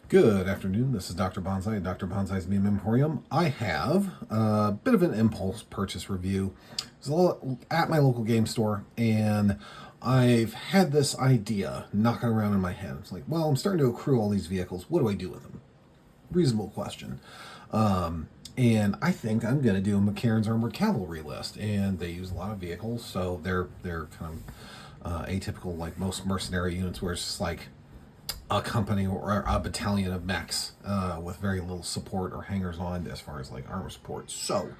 Good afternoon. This is Dr. Bonsai at Dr. Bonsai's Meme Emporium. I have a bit of an impulse purchase review. It was at my local game store, and I've had this idea knocking around in my head. It's like, well, I'm starting to accrue all these vehicles. What do I do with them? Reasonable question. And I think I'm going to do a McCarran's Armored Cavalry list, and they use a lot of vehicles, so they're kind of atypical, like most mercenary units, where it's just like a company or a battalion of mechs with very little support or hangers on as far as like armor support. So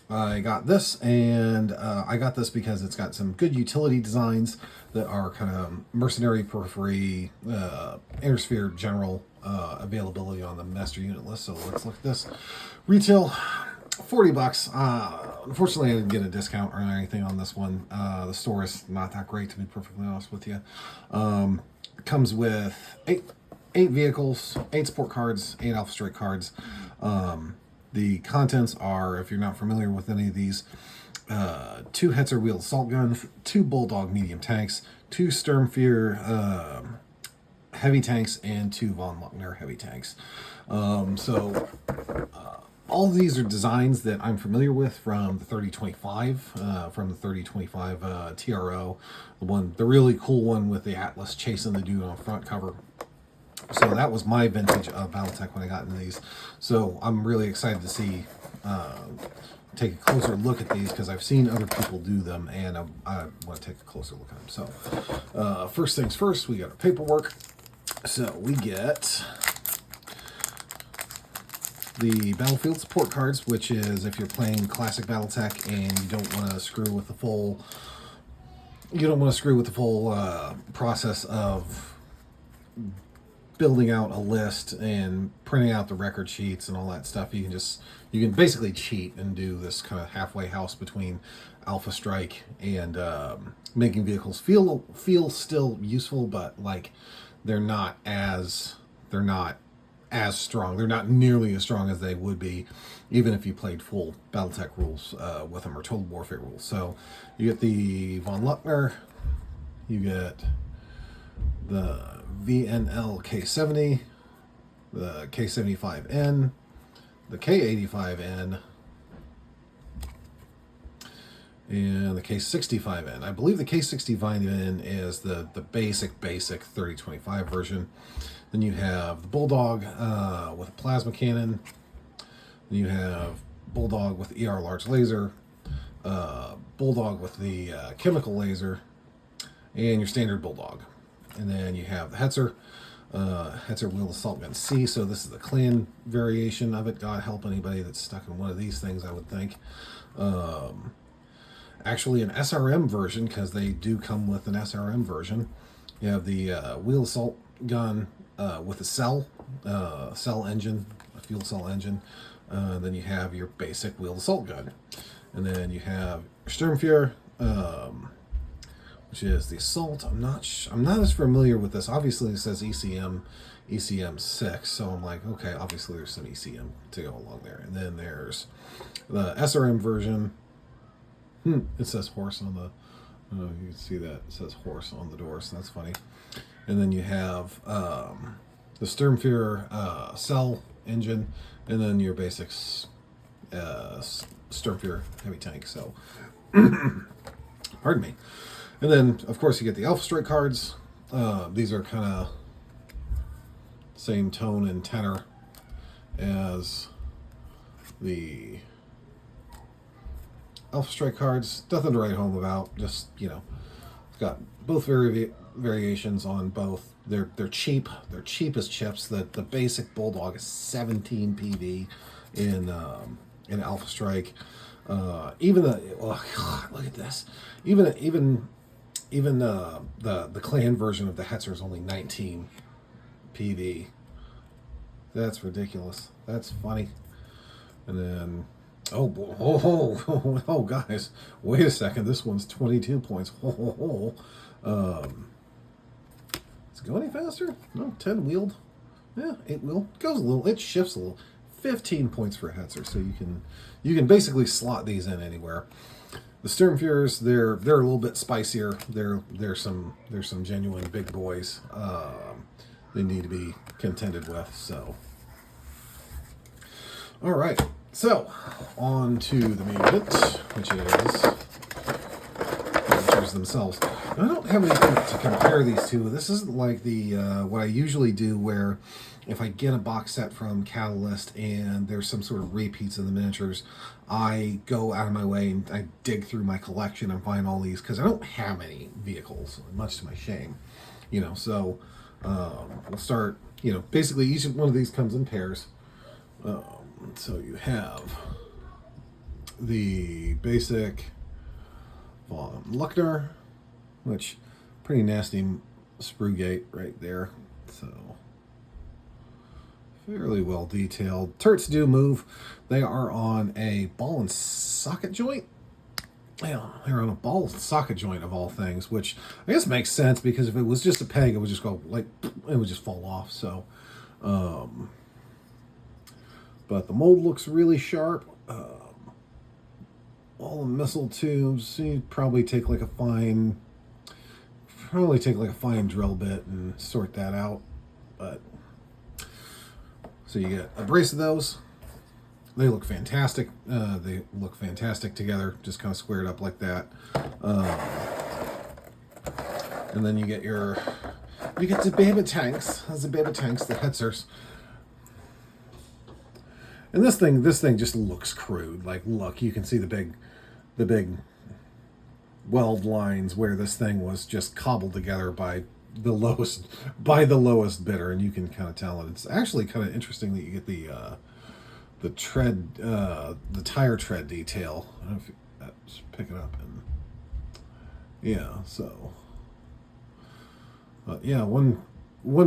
I got this, and I got this because it's got some good utility designs that are kind of mercenary periphery, intersphere general availability on the master unit list. So let's look at this. Retail $40. Unfortunately, I didn't get a discount or anything on this one. The store is not that great, to be perfectly honest with you. It comes with eight vehicles, 8 sport cards, 8 Alpha Strike cards. The contents are, if you're not familiar with any of these, 2 Hetzer wheeled assault guns, 2 Bulldog medium tanks, 2 Sturmfear heavy tanks, and 2 von Luckner heavy tanks. All of these are designs that I'm familiar with from the 3025, TRO, the really cool one with the Atlas chasing the dude on front cover. So that was my vintage of Battletech when I got into these. So I'm really excited to see, take a closer look at these, because I've seen other people do them, and I want to take a closer look at them. So first things first, we got our paperwork. So we get the Battlefield support cards, which is if you're playing classic BattleTech and you don't want to screw with the full, process of building out a list and printing out the record sheets and all that stuff. You can basically cheat and do this kind of halfway house between Alpha Strike and making vehicles feel still useful, but like they're not as strong. They're not nearly as strong as they would be even if you played full BattleTech rules with them, or Total Warfare rules. So you get the von Luckner, you get the VNL K70, the K75N, the K85N, and the K65N. I believe the K65N is the basic 3025 version. Then you have the Bulldog with a plasma cannon. Then you have Bulldog with the ER large laser, Bulldog with the chemical laser, and your standard Bulldog. And then you have the Hetzer wheel assault gun C. So this is the clan variation of it. God help anybody that's stuck in one of these things, I would think. Actually, an SRM version, because they do come with an SRM version. You have the wheel assault gun with a cell engine, a fuel cell engine. Then you have your basic wheeled assault gun, and then you have Sturmfear, which is the assault. I'm not as familiar with this. Obviously, it says ECM 6, so I'm like, okay, obviously there's some ECM to go along there. And then there's the SRM version. It says horse on the. You can see that it says horse on the door, so that's funny. And then you have the Sturmfear cell engine, and then your basics Sturmfear heavy tank. So, pardon me. And then, of course, you get the Alpha Strike cards. These are kind of same tone and tenor as the Alpha Strike cards. Nothing to write home about. Just, it's got both variations on both. They're cheap. They're cheap as chips. The basic Bulldog is 17 PV in Alpha Strike. Even look at this. Even the clan version of the Hetzer is only 19 PV. That's ridiculous. That's funny. And then, oh, guys, wait a second. This one's 22 points. Does it go any faster? No, 10 wheeled. Yeah, 8 wheel. Goes a little. It shifts a little. 15 points for Hetzer. So you can basically slot these in anywhere. The Sturmfears, they're a little bit spicier. They're some genuine big boys. they need to be contended with. So, all right. So, on to the main event, which is miniatures themselves. Now, I don't have anything to compare these to. This isn't like the what I usually do, where if I get a box set from Catalyst and there's some sort of repeats of the miniatures, I go out of my way and I dig through my collection and find all these, because I don't have any vehicles, much to my shame. So we'll start. Basically each one of these comes in pairs. So you have the basic von Luckner, which pretty nasty sprue gate right there. So fairly well detailed. Turrets do move. They are on a ball and socket joint. Yeah, they're on a ball socket joint of all things, which I guess makes sense, because if it was just a peg, it would just go like, it would just fall off. So, but the mold looks really sharp. All the missile tubes, you'd probably take like a fine drill bit and sort that out. But so you get a brace of those. They look fantastic. They look fantastic together, just kind of squared up like that. And then you get the baby tanks. That's the baby tanks, the Hetzers. And this thing just looks crude. Like, look, you can see the big weld lines where this thing was just cobbled together by the lowest bidder, and you can kind of tell it. It's actually kind of interesting that you get the tread, the tire tread detail. I don't know if that's picking up, and yeah, so yeah, one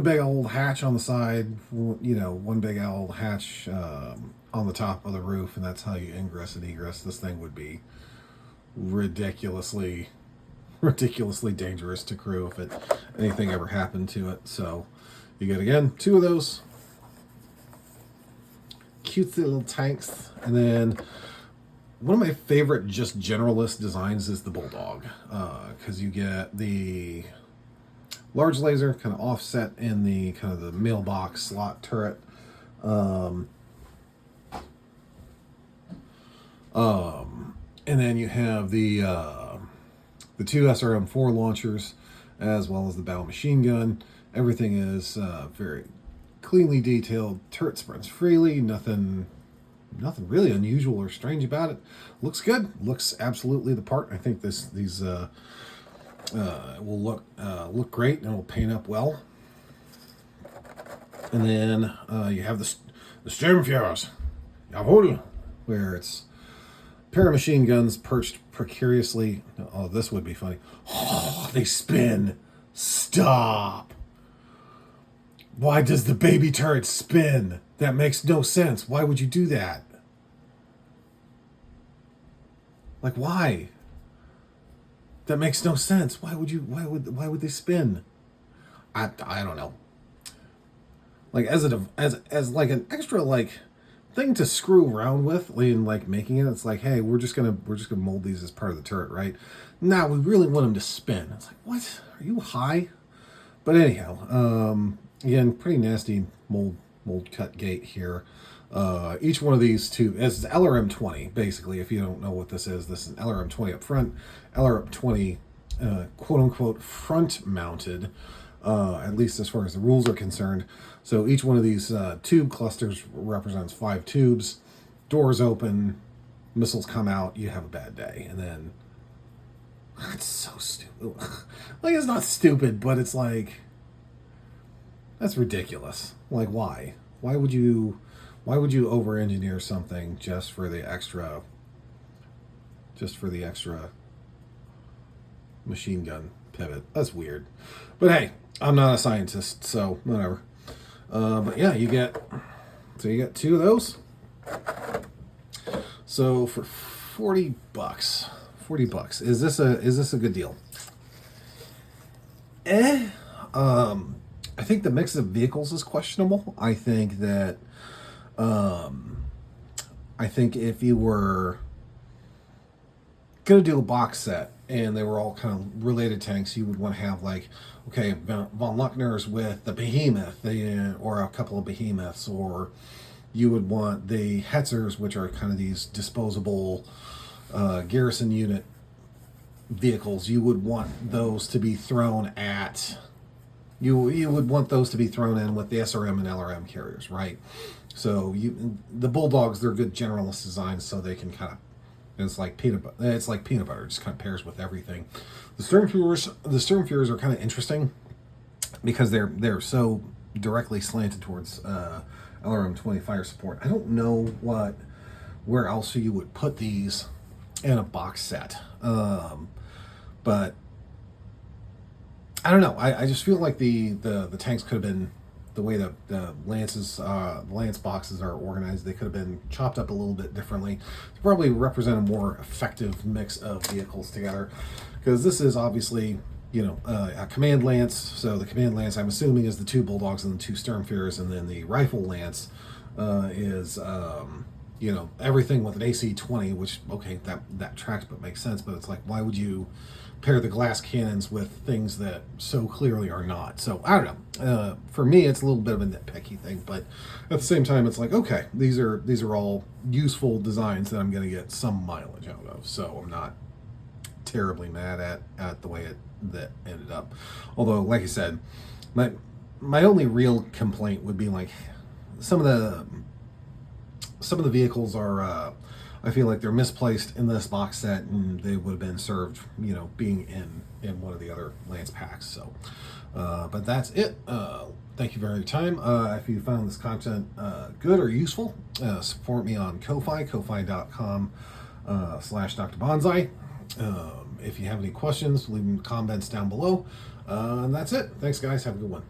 big old hatch on the side, one big old hatch on the top of the roof, and that's how you ingress and egress. This thing would be ridiculously dangerous to crew if anything ever happened to it. So you get, again, two of those cute little tanks. And then one of my favorite just generalist designs is the Bulldog, because you get the large laser kind of offset in the kind of the mailbox slot turret. And then you have the two SRM-4 launchers, as well as the battle machine gun. Everything is very cleanly detailed. Turret sprints freely. Nothing really unusual or strange about it. Looks good. Looks absolutely the part. I think these will look great, and it will paint up well. And then you have the Sturmfuhrers, jawohl, where it's pair of machine guns perched precariously. Oh, this would be funny. Oh, they spin. Stop. Why does the baby turret spin? That makes no sense. Why would you do that? Like, why? That makes no sense. Why would they spin? I don't know. Like, as like an extra like thing to screw around with in like making it, it's like, hey, we're just gonna mold these as part of the turret, right? Now we really want them to spin. It's like, what? Are you high? But anyhow, again, pretty nasty mold cut gate here. Each one of these two is LRM-20, basically. If you don't know what this is an LRM-20 up front, LRM-20 quote unquote front mounted, at least as far as the rules are concerned. So each one of these tube clusters represents 5 tubes. Doors open, missiles come out, you have a bad day. And then, that's so stupid. Like, it's not stupid, but it's like, that's ridiculous. Like, why? Why would you over-engineer something just for the extra machine gun pivot? That's weird. But hey, I'm not a scientist, so whatever. But yeah, you get two of those. So for $40, is this a good deal? I think the mix of vehicles is questionable. I think that if you were gonna do a box set and they were all kind of related tanks. You would want to have like, okay, von Luckner's with the Behemoth, or a couple of Behemoths, or you would want the Hetzers, which are kind of these disposable garrison unit vehicles. You would want those to be thrown at. You would want those to be thrown in with the SRM and LRM carriers, right? So the Bulldogs, they're good generalist designs, so they can kind of, it's like peanut butter. It's like peanut butter. It just kind of pairs with everything. The Sturmfuhrers are kind of interesting because they're so directly slanted towards LRM 20 fire support. I don't know where else you would put these in a box set, but I don't know. I just feel like the tanks could have been, the way the lance boxes are organized, they could have been chopped up a little bit differently to probably represent a more effective mix of vehicles together. Because this is obviously, a command lance. So the command lance, I'm assuming, is the 2 Bulldogs and the 2 Sturmfuhrers, and then the rifle lance is everything with an AC-20, which, okay, that tracks but makes sense. But it's like, why would you pair the glass cannons with things that so clearly are not? So I don't know. For me, it's a little bit of a nitpicky thing, but at the same time, it's like, okay, these are all useful designs that I'm going to get some mileage out of. So I'm not terribly mad at the way that ended up. Although, like I said, my only real complaint would be like some of the vehicles are. I feel like they're misplaced in this box set, and they would have been served, being in one of the other Lance packs. So, but that's it. Thank you for your time. If you found this content good or useful, support me on Ko-Fi, ko-fi.com /Dr. Bonsai. If you have any questions, leave them in the comments down below. And that's it. Thanks, guys. Have a good one.